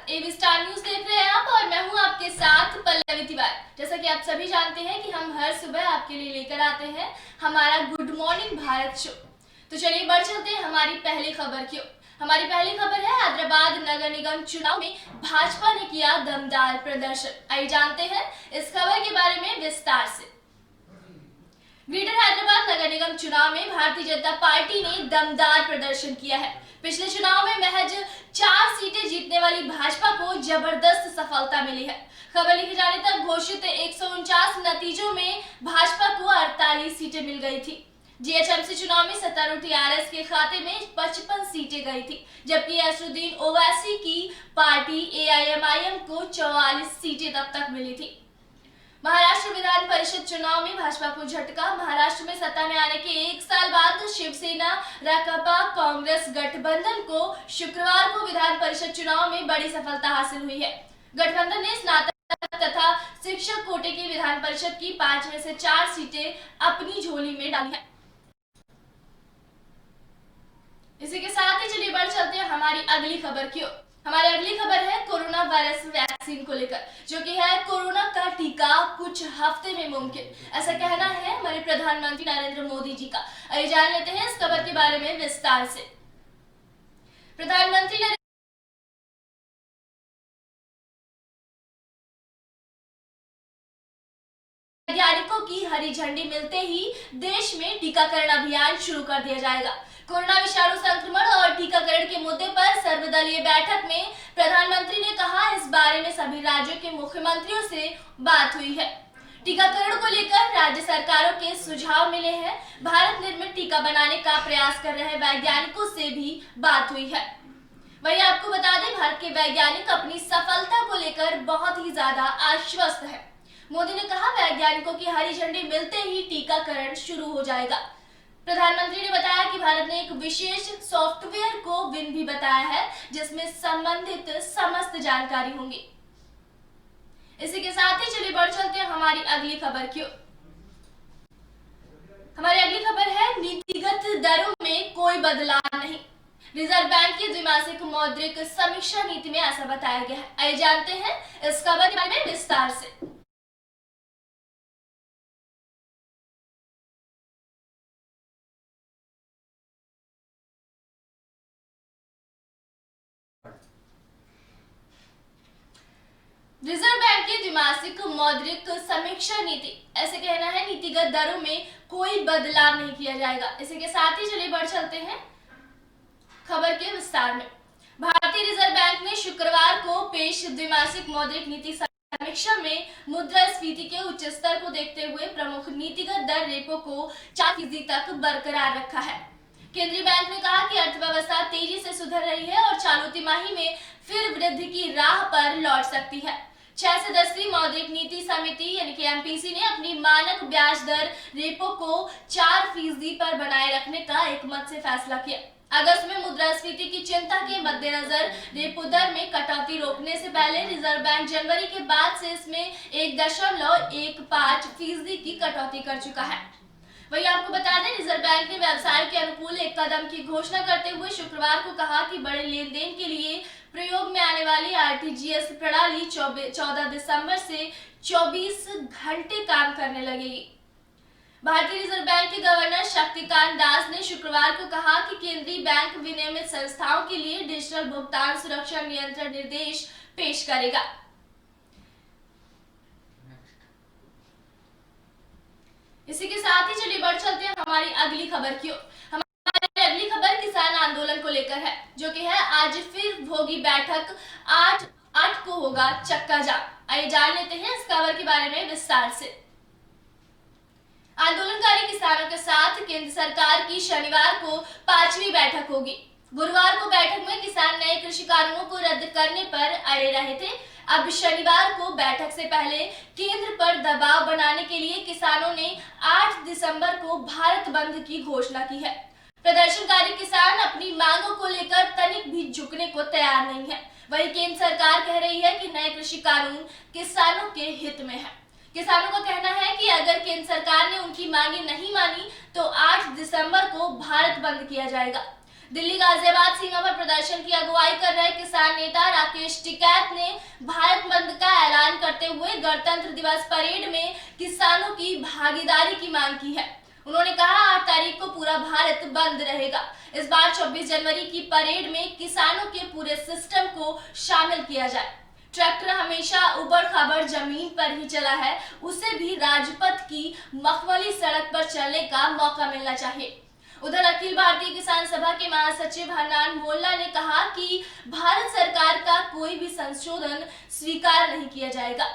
AB star news देख रहे हैं आप और मैं हूं आपके साथ पल्लवी तिवारी। जैसा कि आप सभी जानते हैं कि हम हर सुबह आपके लिए लेकर आते हैं हमारा गुड मॉर्निंग भारत शो। तो चलिए बढ़ चलते हैं हमारी पहली खबर की ओर। हमारी पहली खबर है हैदराबाद नगर निगम चुनाव में भाजपा ने किया दमदार प्रदर्शन। आइए जानते हैं इस खबर के बारे में विस्तार से। ग्रेटर हैदराबाद नगर निगम चुनाव में भारतीय जनता पार्टी ने दमदार प्रदर्शन किया है। पिछले चुनाव में महज 4 सीटें जीतने वाली भाजपा को जबरदस्त सफलता मिली है। खबर लिखे जाने तक घोषित 149 नतीजों में भाजपा को 48 सीटें मिल गई थी। जीएचएमसी चुनाव में सत्तारूढ़ टीआरएस के खाते में 55 सीटें गई थी, जबकि असरुद्दीन ओवैसी की पार्टी एआईएमआईएम को 44 सीटें तब तक मिली थी। महाराष्ट्र विधान परिषद चुनाव में भाजपा को झटका। महाराष्ट्र में सत्ता में आने के 1 साल बाद शिवसेना राकांपा कांग्रेस गठबंधन को शुक्रवार को विधान परिषद चुनाव में बड़ी सफलता हासिल हुई है। गठबंधन ने स्नातक तथा शिक्षक कोटे की विधान परिषद की 5 में से 4 सीटें अपनी झोली में डाली है। इसी के साथ ही चलिए बढ़ चलते हैं हमारी अगली खबर की ओर। हमारी अगली खबर है कोरोना वायरस वैक्सीन को लेकर, जो कि है कोरोना का टीका कुछ हफ्ते में मुमकिन, ऐसा कहना है हमारे प्रधानमंत्री नरेंद्र मोदी जी का। आइए जान लेते हैं इस खबर के बारे में विस्तार से। प्रधानमंत्री ने वैज्ञानिकों की हरी झंडी मिलते ही देश में टीकाकरण अभियान शुरू कर दिया जाएगा। कोरोना विषाणु संक्रमण और टीकाकरण के मुद्दे पर सर्वदलीय बैठक में प्रधानमंत्री ने कहा, इस बारे में सभी राज्यों के मुख्यमंत्रियों से बात हुई है। टीकाकरण को लेकर राज्य सरकारों के सुझाव मिले हैं। भारत निर्मित टीका बनाने का प्रयास कर रहे वैज्ञानिकों से भी बात हुई है। वहीं आपको बता दें, भारत के वैज्ञानिक अपनी सफलता को लेकर बहुत ही ज्यादा आश्वस्त है। मोदी ने कहा, वैज्ञानिकों की हरी झंडी मिलते ही टीकाकरण शुरू हो जाएगा। प्रधानमंत्री ने बताया कि भारत ने एक विशेष सॉफ्टवेयर को विन भी बताया है, जिसमें संबंधित समस्त जानकारी होंगी। इसी के साथ ही चलिए बढ़ चलते हैं हमारी अगली खबर की ओर। हमारी अगली खबर है नीतिगत दरों में कोई बदलाव नहीं। रिजर्व बैंक की द्विमासिक मौद्रिक समीक्षा नीति में ऐसा बताया गया है। आइए जानते हैं इस खबर के बारे में विस्तार से। रिजर्व बैंक की द्विमासिक मौद्रिक समीक्षा नीति, ऐसे कहना है नीतिगत दरों में कोई बदलाव नहीं किया जाएगा। इसी के साथ ही चलिए बढ़ चलते हैं खबर के विस्तार में। भारतीय रिजर्व बैंक ने शुक्रवार को पेश द्विमासिक मौद्रिक नीति समीक्षा में मुद्रास्फीति के उच्च स्तर को देखते हुए प्रमुख नीतिगत दर रेपो को 4% तक बरकरार रखा है। केंद्रीय बैंक ने कहा कि अर्थव्यवस्था तेजी से सुधर रही है और चालू तिमाही में फिर वृद्धि की राह पर लौट सकती है। 6 सदस्यीय मौद्रिक नीति समिति यानी कि एमपीसी ने अपनी मानक ब्याज दर रेपो को 4% पर बनाए रखने का एकमत से फैसला किया। अगस्त में मुद्रास्फीति की चिंता के मद्देनजर रेपो दर में कटौती रोकने से पहले रिजर्व बैंक जनवरी के बाद से इसमें 1.15% की कटौती कर चुका है। वही आपको बता दें, रिजर्व बैंक ने व्यवसायों के अनुकूल एक कदम की घोषणा करते हुए शुक्रवार को कहा कि बड़े लेन देन के लिए प्रयोग में आने वाली आरटीजीएस प्रणाली 14 दिसंबर से 24 घंटे काम करने लगेगी। भारतीय रिजर्व बैंक के गवर्नर शक्तिकांत दास ने शुक्रवार को कहा कि केंद्रीय बैंक विनियमित संस्थाओं के लिए डिजिटल भुगतान सुरक्षा नियंत्रण निर्देश पेश करेगा। इसी के साथ ही चलिए बढ़ चलते हैं हमारी अगली खबर की ओर। हमारी अगली खबर किसान आंदोलन को लेकर है, जो कि है आज फिर होगी बैठक, 8 को होगा चक्का जाम। आइए जान लेते हैं इस खबर के बारे में विस्तार से। आंदोलनकारी किसानों के साथ केंद्र सरकार की शनिवार को 5वीं बैठक होगी। गुरुवार को बैठक में किसान नए कृषि कानूनों को रद्द करने पर अड़े रहे थे। अब शनिवार को बैठक से पहले केंद्र पर दबाव बनाने के लिए किसानों ने 8 दिसंबर को भारत बंद की घोषणा की है। प्रदर्शनकारी किसान अपनी मांगों को लेकर तनिक भी झुकने को तैयार नहीं है। वहीं केंद्र सरकार कह रही है कि नए कृषि कानून किसानों के हित में है। किसानों का कहना है कि अगर केंद्र सरकार ने उनकी मांगे नहीं मानी तो 8 दिसंबर को भारत बंद किया जाएगा। दिल्ली गाजियाबाद सीमा पर प्रदर्शन की अगुवाई कर रहे किसान नेता राकेश टिकैत ने भारत बंद का ऐलान करते हुए गणतंत्र दिवस परेड में किसानों की भागीदारी की मांग की है। उन्होंने कहा 8 तारीख को पूरा भारत बंद रहेगा। इस बार 24 जनवरी की परेड में किसानों के पूरे सिस्टम को शामिल किया जाए। ट्रैक्टर हमेशा उबड़ खाबड़ जमीन पर ही चला है, उसे भी राजपथ की मखमली सड़क पर चलने का मौका मिलना चाहिए। उधर अखिल भारतीय किसान सभा के महासचिव हरनान मोल्ला ने कहा कि भारत सरकार का कोई भी संशोधन स्वीकार नहीं किया जाएगा।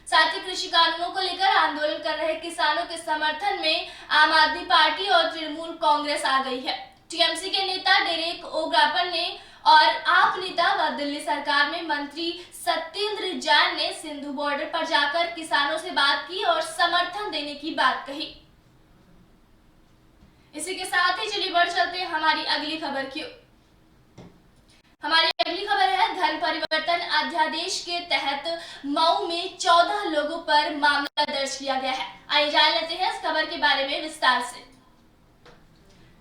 साथ ही कृषि कानूनों को लेकर आंदोलन कर रहे किसानों के समर्थन में आम आदमी पार्टी और तृणमूल कांग्रेस आ गई है। टीएमसी के नेता डेरेक ओब्रायन ने और आप नेता व दिल्ली सरकार में मंत्री सत्येंद्र जैन ने सिंधु बॉर्डर पर जाकर किसानों से बात की और समर्थन देने की बात कही। इसी के साथ ही चलिए बढ़ चलते हैं हमारी अगली खबर की। हमारी अगली खबर है धन परिवर्तन अध्यादेश के तहत मऊ में 14 लोगों पर मामला दर्ज किया गया है। आइए जान लेते हैं इस खबर के बारे में विस्तार से।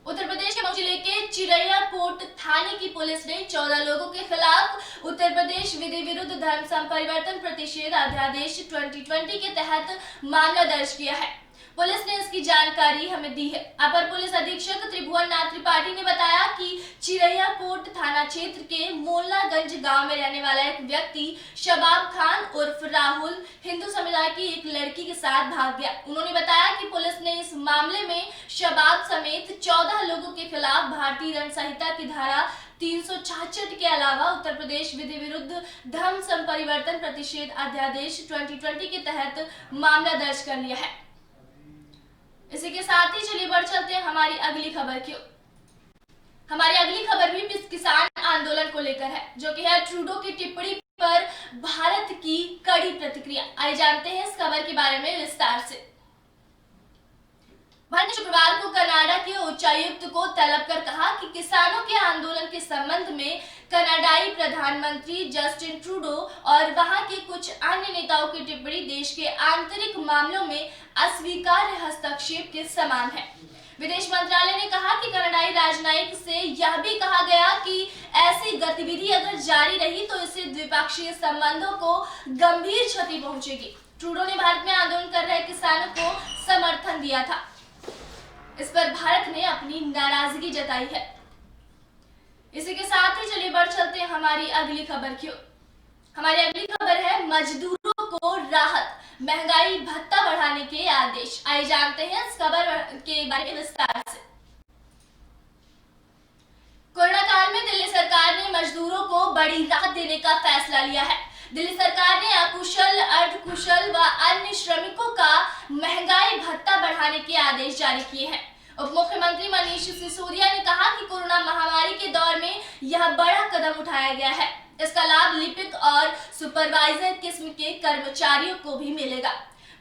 उत्तर प्रदेश के मऊ जिले के चिरैया पोर्ट थाने की पुलिस ने 14 लोगों के खिलाफ उत्तर प्रदेश विधि विरुद्ध धर्म संपरिवर्तन प्रतिषेध अध्यादेश 2020 के तहत मामला दर्ज किया है। पुलिस ने इसकी जानकारी हमें दी है। अपर पुलिस अधीक्षक त्रिभुवन नाथ त्रिपाठी ने बताया कि चिरैया पोर्ट थाना क्षेत्र के मोलनागंज गांव में रहने वाला एक व्यक्ति शबाब खान उर्फ राहुल हिंदू समुदाय की एक लड़की के साथ भाग गया। उन्होंने बताया कि पुलिस ने इस मामले में शबाब समेत 14 लोगों के खिलाफ भारतीय दंड संहिता की धारा 366 के अलावा उत्तर प्रदेश विधि विरुद्ध धर्म संपरिवर्तन प्रतिषेध अध्यादेश 2020 के तहत मामला दर्ज कर लिया है। इसी के साथ ही चलिए बढ़ चलते हैं हमारी अगली खबर की। हमारी अगली खबर भी किसान आंदोलन को लेकर है, जो कि है ट्रूडो की टिप्पणी पर भारत की कड़ी प्रतिक्रिया। आइए जानते हैं इस खबर के बारे में विस्तार से। भारत ने शुक्रवार को कनाडा के उच्चायुक्त को तलब कर कहा कि किसानों के आंदोलन के संबंध में कनाडाई प्रधानमंत्री जस्टिन ट्रूडो और वहां के कुछ अन्य नेताओं की टिप्पणी देश के आंतरिक मामलों में अस्वीकार्य हस्तक्षेप के समान है। विदेश मंत्रालय ने कहा कि कनाडाई राजनयिक से यह भी कहा गया कि ऐसी गतिविधि अगर जारी रही तो इससे द्विपक्षीय संबंधों को गंभीर क्षति पहुंचेगी। ट्रूडो ने भारत में आंदोलन कर रहे किसानों को समर्थन दिया था। इस पर भारत ने अपनी नाराजगी जताई है। इसी के साथ ही चलिए बढ़ चलते हैं हमारी अगली खबर की। हमारी अगली खबर है मजदूरों को राहत, महंगाई भत्ता बढ़ाने के आदेश। आइए जानते हैं इस खबर के बारे में विस्तार से। कोरोना काल में दिल्ली सरकार ने मजदूरों को बड़ी राहत देने का फैसला लिया है। दिल्ली सरकार ने अकुशल, अर्धकुशल व अन्य श्रमिकों का महंगाई भत्ता बढ़ाने के आदेश जारी किए हैं। उप मुख्यमंत्री मनीष सिसोदिया ने कहा कि कोरोना महामारी के दौर में यह बड़ा कदम उठाया गया है। इसका लाभ लिपिक और सुपरवाइजर किस्म के कर्मचारियों को भी मिलेगा।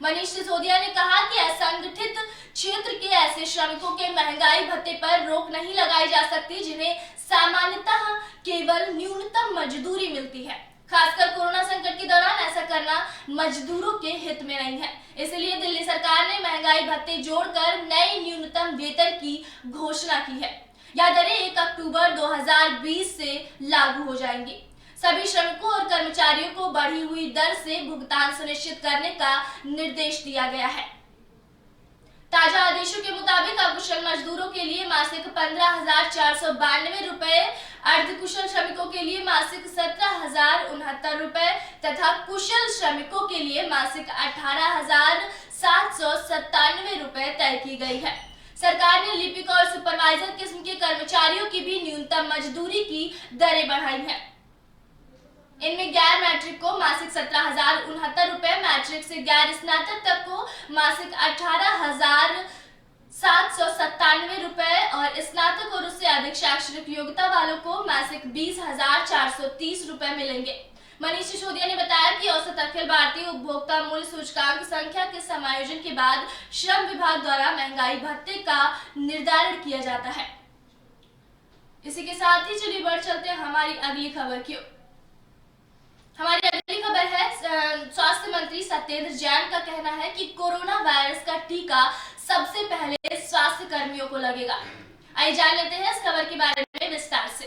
मनीष सिसोदिया ने कहा कि असंगठित क्षेत्र के ऐसे श्रमिकों के महंगाई भत्ते पर रोक नहीं लगाई जा सकती जिन्हें सामान्यतः केवल न्यूनतम मजदूरी मिलती है। खासकर कोरोना संकट के दौरान ऐसा करना मजदूरों के हित में नहीं है। इसलिए दिल्ली सरकार ने महंगाई भत्ते जोड़कर नए न्यूनतम वेतन की घोषणा की है। यह दरें 1 अक्टूबर 2020 से लागू हो जाएंगी। सभी श्रमिकों और कर्मचारियों को बढ़ी हुई दर से भुगतान सुनिश्चित करने का निर्देश दिया गया है। ताजा आदेशों के मुताबिक अकुशल मजदूरों के लिए मासिक 15,492 रुपए, अर्धकुशल श्रमिकों के लिए मासिक 17,069 रुपए तथा कुशल श्रमिकों के लिए मासिक 18,797 रुपए तय की गई है। सरकार ने लिपिक और सुपरवाइजर किस्म के कर्मचारियों की भी न्यूनतम मजदूरी की दरें बढ़ाई हैं। इनमें गैर मैट्रिक को मासिक 17,069 रुपए, मैट्रिक से गैर स्नातक तक को मासिक 18,797 रुपए और स्नातक और उससे अधिक शैक्षणिक योग्यता वालों को मासिक 20,430 रुपए मिलेंगे। मनीष सिसोदिया ने बताया कि औसत अखिल भारतीय उपभोक्ता मूल्य सूचकांक संख्या के समायोजन के बाद श्रम विभाग द्वारा महंगाई भत्ते का निर्धारण किया जाता है। इसी के साथ ही चलिए बढ़ चलते हैं हमारी अगली खबर की। हमारी अगली खबर है स्वास्थ्य मंत्री सत्येंद्र जैन का कहना है कि कोरोना वायरस का टीका सबसे पहले स्वास्थ्य कर्मियों को लगेगा। आइए जान लेते हैं इस खबर के बारे में में विस्तार से।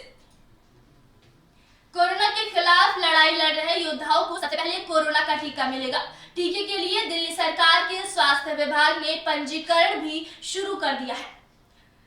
कोरोना के खिलाफ लड़ाई लड़ रहे योद्धाओं को सबसे पहले कोरोना का टीका मिलेगा। टीके के लिए दिल्ली सरकार के स्वास्थ्य विभाग ने पंजीकरण भी शुरू कर दिया है।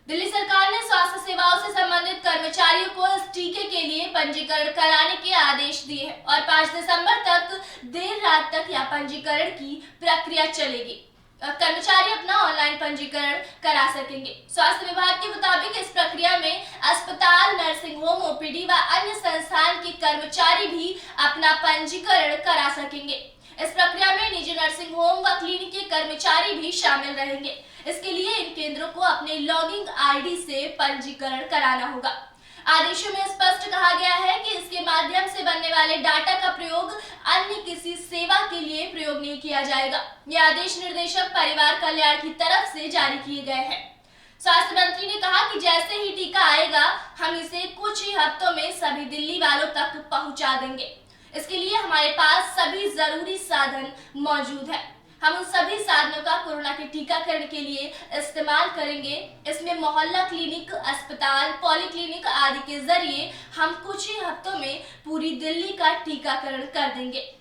दिल्ली सरकार ने स्वास्थ्य सेवाओं से संबंधित कर्मचारियों को इस टीके के लिए पंजीकरण कराने के आदेश दिए हैं और 5 दिसंबर तक देर रात तक यह पंजीकरण की प्रक्रिया चलेगी। कर्मचारी अपना ऑनलाइन पंजीकरण करा सकेंगे। स्वास्थ्य विभाग के मुताबिक इस प्रक्रिया में अस्पताल, नर्सिंग होम, ओपीडी व अन्य संस्थान के कर्मचारी भी अपना पंजीकरण करा सकेंगे। इस प्रक्रिया में निजी नर्सिंग होम व क्लिनिक के कर्मचारी भी शामिल रहेंगे। इसके लिए इन केंद्रों को अपने लॉगिन आईडी से पंजीकरण कराना होगा। आदेशों में स्पष्ट कहा गया है कि इसके माध्यम से बनने वाले डाटा का प्रयोग अन्य किसी सेवा के लिए प्रयोग नहीं किया जाएगा। ये आदेश निर्देशक परिवार कल्याण की तरफ से जारी किए गए हैं। स्वास्थ्य मंत्री ने कहा कि जैसे ही टीका आएगा हम इसे कुछ ही हफ्तों में सभी दिल्ली वालों तक पहुंचा देंगे। इसके लिए हमारे पास सभी जरूरी साधन मौजूद है। हम उन सभी साधनों का कोरोना के टीकाकरण के लिए इस्तेमाल करेंगे। इसमें मोहल्ला क्लिनिक, अस्पताल, पॉलीक्लिनिक आदि के जरिए हम कुछ ही हफ्तों में पूरी दिल्ली का टीकाकरण कर देंगे।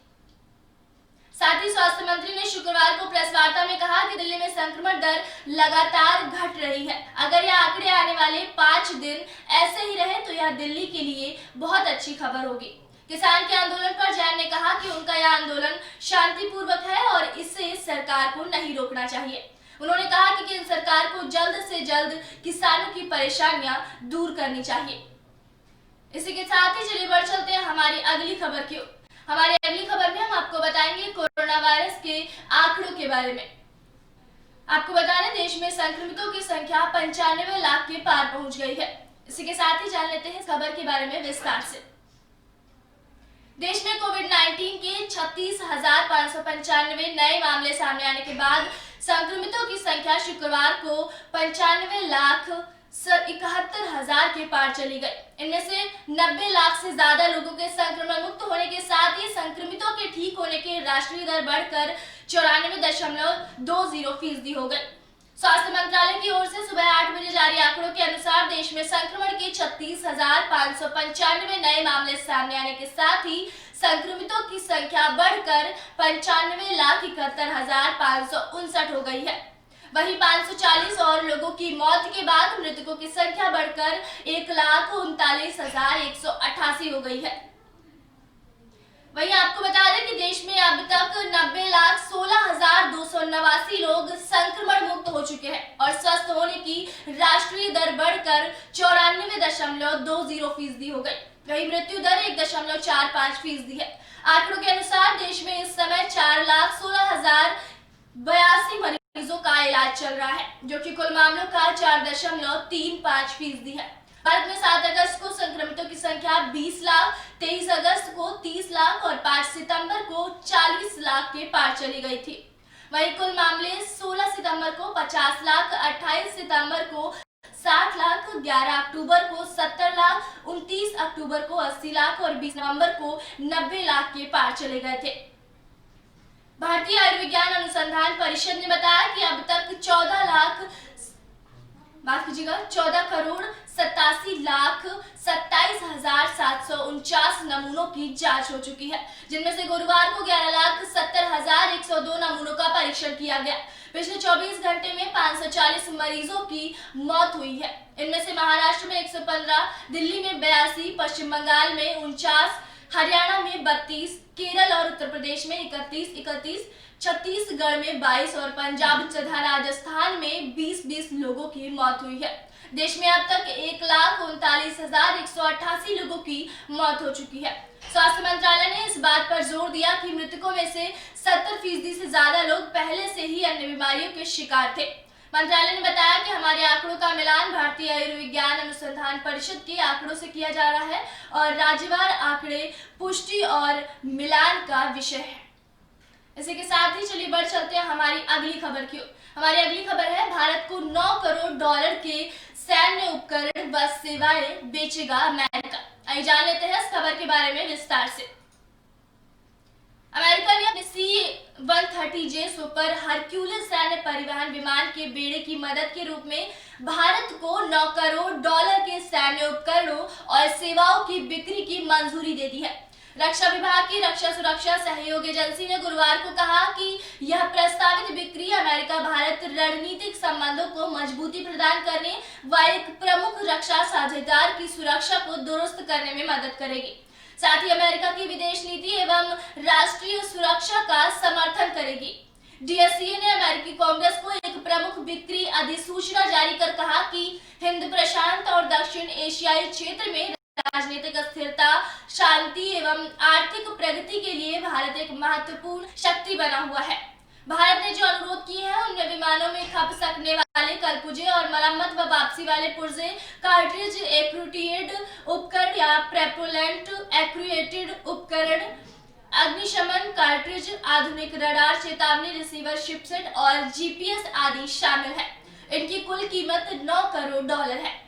साथ ही स्वास्थ्य मंत्री ने शुक्रवार को प्रेस वार्ता में कहा कि दिल्ली में संक्रमण दर लगातार घट रही है। अगर यह आंकड़े आने वाले 5 दिन ऐसे ही रहे तो यह दिल्ली के लिए बहुत अच्छी खबर होगी। किसान के आंदोलन पर जैन ने कहा कि उनका यह आंदोलन शांतिपूर्वक है और इसे सरकार को नहीं रोकना चाहिए। उन्होंने कहा कि केंद्र सरकार को जल्द से जल्द किसानों की परेशानियां दूर करनी चाहिए। इसी के साथ ही चलिए बढ़ चलते हैं हमारी अगली खबर की ओर। हमारी अगली खबर में हम आपको बताएंगे कोरोना वायरस के आंकड़ों के बारे में। आपको बता दें, देश में संक्रमितों की संख्या 95 लाख के पार पहुंच गई है। इसी के साथ ही जान लेते हैं इस खबर के बारे में विस्तार से। देश में कोविड-19 के 36,595 नए मामले सामने आने के बाद संक्रमितों की संख्या शुक्रवार को 95,71,000 के पार चली गई। इनमें से 90 लाख से ज्यादा लोगों के संक्रमण मुक्त होने के साथ ही संक्रमितों के ठीक होने की राष्ट्रीय दर बढ़कर 94.20% हो गई। स्वास्थ्य मंत्रालय की ओर से सुबह 8 बजे जारी आंकड़ों के अनुसार देश में संक्रमण के 36,595 नए मामले सामने आने के साथ ही संक्रमितों की संख्या बढ़कर 95,71,559 हो गई है। वहीं 540 और लोगों की मौत के बाद मृतकों की संख्या बढ़कर 1,39,188 हो गई है। वहीं आपको बता दें कि देश में अब तक 90,16,289 लोग संक्रमण मुक्त हो चुके हैं और स्वस्थ होने की राष्ट्रीय दर बढ़कर 94.20% हो गई। वहीं मृत्यु दर 1.45% है। आंकड़ों के अनुसार देश में इस समय 4,16,082 मरीजों का इलाज चल रहा है, जो कि कुल मामलों का 4.35% है। भारत में 7 अगस्त को संक्रमितों की संख्या 20 लाख, 23 अगस्त को 30 लाख और 5 सितंबर को 40 लाख के पार चली गई थी। वहीं कुल मामले 16 सितंबर को 50 लाख, 28 सितंबर को 60 लाख, 11 अक्टूबर को 70 लाख, 29 अक्टूबर को 80 लाख और 20 नवंबर को 90 लाख के पार चले गए थे। भारतीय आयुर्विज्ञान अनुसंधान परिषद ने बताया कि अब तक 14 करोड़ 87,27,749 नमूनों की जांच हो चुकी है, जिनमें से गुरुवार को 11,70,102 नमूनों का परीक्षण किया गया। पिछले 24 घंटे में 540 मरीजों की मौत हुई है। इनमें से महाराष्ट्र में 115, दिल्ली में 82, पश्चिम बंगाल में 49, हरियाणा में 32, केरल और उत्तर प्रदेश में 31, छत्तीसगढ़ में 22 और पंजाब तथा राजस्थान में 20 लोगों की मौत हुई है। देश में अब तक 1,39,188 लोगों की मौत हो चुकी है। स्वास्थ्य मंत्रालय ने इस बात पर जोर दिया कि मृतकों में से 70% से ज्यादा लोग पहले से ही अन्य बीमारियों के शिकार थे। मंत्रालय ने बताया कि हमारे आंकड़ों का मिलान भारतीय आयुर्विज्ञान अनुसंधान परिषद के आंकड़ों से किया जा रहा है और राज्यवार आंकड़े पुष्टि और मिलान का विषय है। इसी के साथ ही चलिए बढ़ चलते हैं हमारी अगली खबर की ओर। हमारी अगली खबर है, भारत को $9 करोड़ के सैन्य उपकरण व सेवाएं बेचेगा अमेरिका। आइए जान लेते हैं इस खबर के बारे में विस्तार से। अमेरिका ने अपने C-130J सुपर हरक्यूलिस सैन्य परिवहन विमान के बेड़े की मदद के रूप में भारत को $9 करोड़ के सैन्य उपकरणों और सेवाओं की बिक्री की मंजूरी दे दी है। रक्षा विभाग की रक्षा सुरक्षा सहयोग एजेंसी ने गुरुवार को कहा कि यह प्रस्तावित बिक्री अमेरिका भारत रणनीतिक संबंधों को मजबूती प्रदान करने व एक प्रमुख रक्षा साझेदार की सुरक्षा को दुरुस्त करने में मदद करेगी। साथ ही अमेरिका की विदेश नीति एवं राष्ट्रीय सुरक्षा का समर्थन करेगी। DSCA ने अमेरिकी कांग्रेस को एक प्रमुख बिक्री अधिसूचना जारी कर कहा कि हिंद प्रशांत और दक्षिण एशियाई क्षेत्र में राजनीतिक स्थिरता, शांति एवं आर्थिक प्रगति के लिए भारत एक महत्वपूर्ण शक्ति बना हुआ है। भारत ने जो अनुरोध किए हैं उनमें विमानों में खप सकने वाले कलपुर्जे और मरम्मत व वापसी वाले पुर्जे, कार्ट्रिज एक्रूटेड उपकरण या प्रेपोलेंट एक्रूटेड उपकरण, अग्निशमन कार्ट्रिज, आधुनिक रडार, चेतावनी रिसीवर, शिपसेट और GPS आदि शामिल है। इनकी कुल कीमत $9 करोड़ है।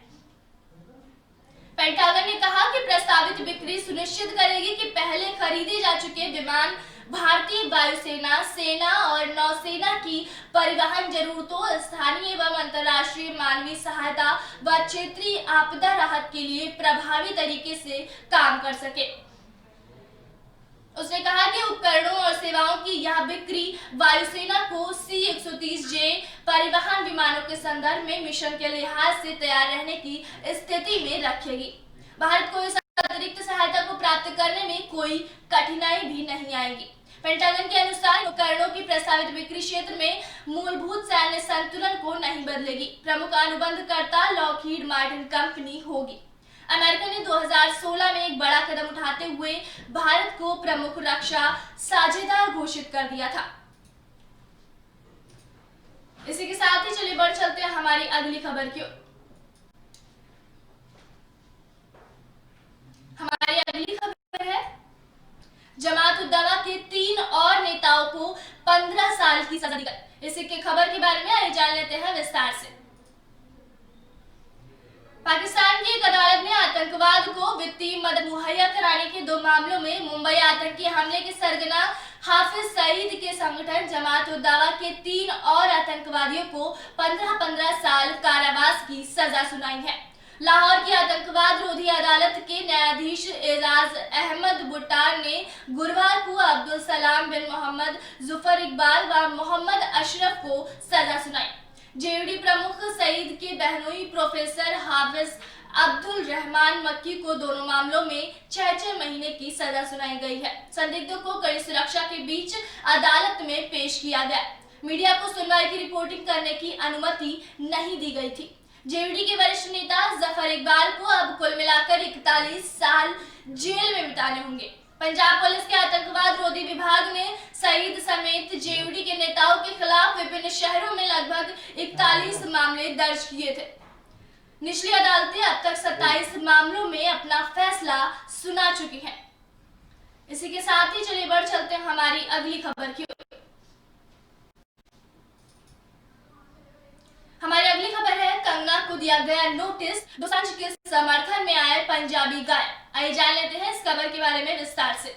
पेंटागन ने कहा कि प्रस्तावित बिक्री सुनिश्चित करेगी कि पहले खरीदे जा चुके विमान भारतीय वायुसेना, सेना और नौसेना की परिवहन जरूरतों, स्थानीय एवं अंतर्राष्ट्रीय मानवीय सहायता व क्षेत्रीय आपदा राहत के लिए प्रभावी तरीके से काम कर सके। उसने कहा कि उपकरणों और सेवाओं की यह बिक्री वायुसेना को C-130J परिवहन विमानों के संदर्भ में मिशन के लिहाज से तैयार रहने की स्थिति में रखेगी। भारत को इस अतिरिक्त सहायता को प्राप्त करने में कोई कठिनाई भी नहीं आएगी। पेंटागन के अनुसार उपकरणों की प्रस्तावित बिक्री क्षेत्र में मूलभूत सैन्य संतुलन को नहीं बदलेगी। प्रमुख अनुबंधकर्ता लॉकहीड मार्टिन कंपनी होगी। अमेरिका ने 2016 में एक बड़ा कदम उठाते हुए भारत को प्रमुख रक्षा साझेदार घोषित कर दिया था। इसी के साथ ही चलिए बढ़ चलते हैं हमारी अगली खबर की ओर। हमारी अगली खबर है जमात उद दावा के 3 और नेताओं को 15 साल की सजा दी गई। इसी के खबर के बारे में आइए जान लेते हैं विस्तार से। पाकिस्तान की एक अदालत ने आतंकवाद को वित्तीय मदद मुहैया कराने के 2 मामलों में मुंबई आतंकी हमले के सरगना हाफिज सईद के संगठन जमात उद दावा के 3 और आतंकवादियों को 15-15 साल कारावास की सजा सुनाई है। लाहौर की आतंकवाद रोधी अदालत के न्यायाधीश एजाज अहमद बुट्टार ने गुरुवार को अब्दुल सलाम बिन मोहम्मद, जुफर इकबाल व मोहम्मद अशरफ को सजा सुनाई। JUD प्रमुख सईद के बहनोई प्रोफेसर हाफिज अब्दुल रहमान मक्की को दोनों मामलों में 6-6 महीने की सजा सुनाई गई है। संदिग्धों को कड़ी सुरक्षा के बीच अदालत में पेश किया गया। मीडिया को सुनवाई की रिपोर्टिंग करने की अनुमति नहीं दी गई थी। JUD के वरिष्ठ नेता जफर इकबाल को अब कुल मिलाकर 41 साल जेल में बिताने होंगे। पंजाब पुलिस के आतंकवाद रोधी विभाग ने सईद समेत JUD के नेताओं के खिलाफ विभिन्न शहरों में लगभग 41 मामले दर्ज किए थे। निचली अदालतें अब तक 27 मामलों में अपना फैसला सुना चुकी हैं। इसी के साथ ही चलिए बढ़ चलते हैं हमारी अगली खबर की ओर। हमारी अगली खबर है कंगना को दिया गया नोटिस, दोसांझ के समर्थन में आए पंजाबी गायक। आइए जान लेते हैं इस खबर के बारे में विस्तार से।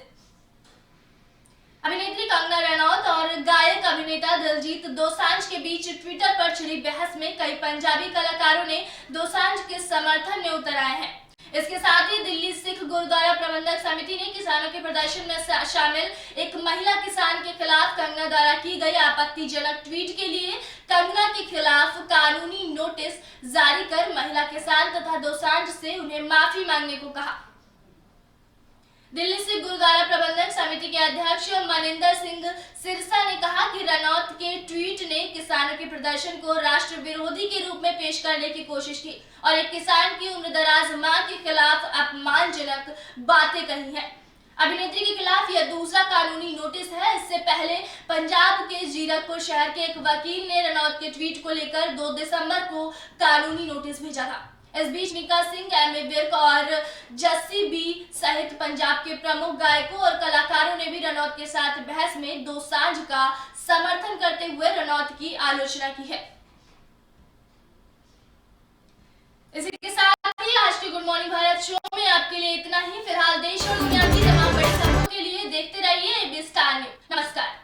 अभिनेत्री कंगना रनौत और गायक अभिनेता दिलजीत दोसांझ के बीच ट्विटर पर छिड़ी बहस में कई पंजाबी कलाकारों ने दोसांझ के समर्थन में उतर आए हैं। इसके साथ ही दिल्ली सिख गुरुद्वारा प्रबंधक समिति ने किसानों के प्रदर्शन में शामिल एक महिला किसान के खिलाफ कंगना द्वारा की गई आपत्तिजनक ट्वीट के लिए कंगना के खिलाफ कानूनी नोटिस जारी कर महिला किसान तथा दोसांझ से उन्हें माफी मांगने को कहा। दिल्ली सिख गुरुद्वारा प्रबंधक समिति के अध्यक्ष मनिंदर सिंह सिरसा ने कहा कि रनौत के ट्वीट ने किसानों के प्रदर्शन को राष्ट्र विरोधी के रूप में पेश करने की कोशिश की और एक किसान की उम्रदराज मां के खिलाफ अपमानजनक बातें कही हैं। अभिनेत्री के खिलाफ यह दूसरा कानूनी नोटिस है। इससे पहले पंजाब के जीरकपुर शहर के एक वकील ने रनौत के ट्वीट को लेकर 2 दिसंबर को कानूनी नोटिस भेजा था। इस बीच मीका सिंह, एम.ए. विर्क और जस्सी बी सहित पंजाब के प्रमुख गायकों और कलाकारों ने भी रनौत के साथ बहस में दोसांझ का समर्थन करते हुए रनौत की आलोचना की है। इसी के साथ ही आज के गुड मॉर्निंग भारत शो में आपके लिए इतना ही। फिलहाल देश और दुनिया की तमाम बड़ी खबरों के के लिए देखते रहिए एबी स्टार न्यूज। नमस्कार।